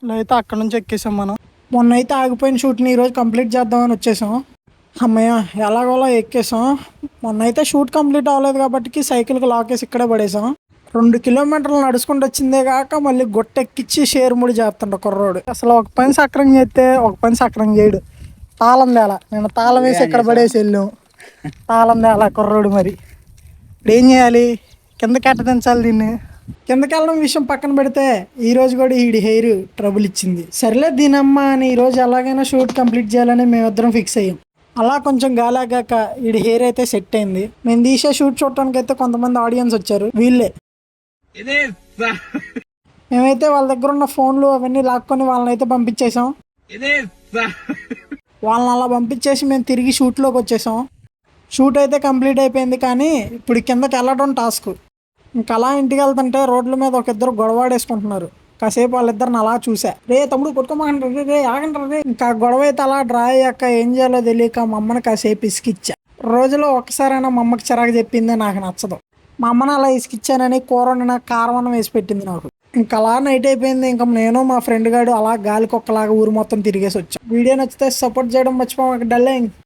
అయితే అక్కడ నుంచి ఎక్కేసాం మనం. మొన్న అయితే ఆగిపోయిన షూట్ని ఈరోజు కంప్లీట్ చేద్దామని వచ్చేసాం. అమ్మయ్య ఎలాగోలా ఎక్కేసాం. మొన్న అయితే షూట్ కంప్లీట్ అవ్వలేదు కాబట్టి సైకిల్కి లాకేసి ఇక్కడే పడేసాం. 2 కిలోమీటర్లు నడుచుకుంటూ వచ్చిందే కాక మళ్ళీ గొట్టెక్కిచ్చి షేర్ముడి చేస్తుండ కుర్రోడు. అసలు ఒక పని సక్రంగా చేస్తే ఒక పని సక్రంగా చేయడు. తాళం తేలా, నేను తాళం వేసి ఇక్కడ పడేసి వెళ్ళాం. తాళం తేలా కుర్రోడు. మరి ఇప్పుడు ఏం చేయాలి? కిందకి ఎట్ట దించాలి దీన్ని? కిందకి వెళ్ళడం విషయం పక్కన పెడితే ఈరోజు కూడా ఈడి హెయిర్ ట్రబుల్ ఇచ్చింది. సర్లే దీనమ్మ అని ఈరోజు ఎలాగైనా షూట్ కంప్లీట్ చేయాలని మేమిద్దరం ఫిక్స్ అయ్యాం. అలా కొంచెం గాలాగాక ఈడి హెయిర్ అయితే సెట్ అయింది. మేము తీసే షూట్ చూడటానికి అయితే కొంతమంది ఆడియన్స్ వచ్చారు. వీళ్ళే. మేమైతే వాళ్ళ దగ్గర ఉన్న ఫోన్లు అవన్నీ లాక్కొని వాళ్ళని అయితే పంపించేసాం. వాళ్ళని అలా పంపించేసి మేము తిరిగి షూట్లోకి వచ్చేసాం. షూట్ అయితే కంప్లీట్ అయిపోయింది. కానీ ఇప్పుడు కిందకి వెళ్ళడం టాస్క్. ఇంకా అలా ఇంటికి వెళ్తుంటే రోడ్ల మీద ఒక ఇద్దరు గొడవాడేసుకుంటున్నారు. కాసేపు వాళ్ళిద్దరిని అలా చూసా. రే తమ్ముడు కొట్టుకోమంటారు, రే ఆగంటారు రే. ఇంకా గొడవ అయితే అలా డ్రా అయ్యాక ఏం చేయాలో తెలియక మా అమ్మని కాసేపు ఇసుకిచ్చా. రోజులో ఒక్కసారైనా మా అమ్మకి చిరాకు చెప్పిందే నాకు నచ్చదు. మా అమ్మని అలా ఇసుకిచ్చానని కూర వండిన కారమన్నం వేసి పెట్టింది నాకు. ఇంకా అలా నైట్ అయిపోయింది. ఇంకా నేను మా ఫ్రెండ్ గాడు అలా గాలికొక్కలాగా ఊరు మొత్తం తిరిగేసి వచ్చాం. వీడియో నచ్చితే సపోర్ట్ చేయడం మర్చిపోమాక. డల్లింగ్.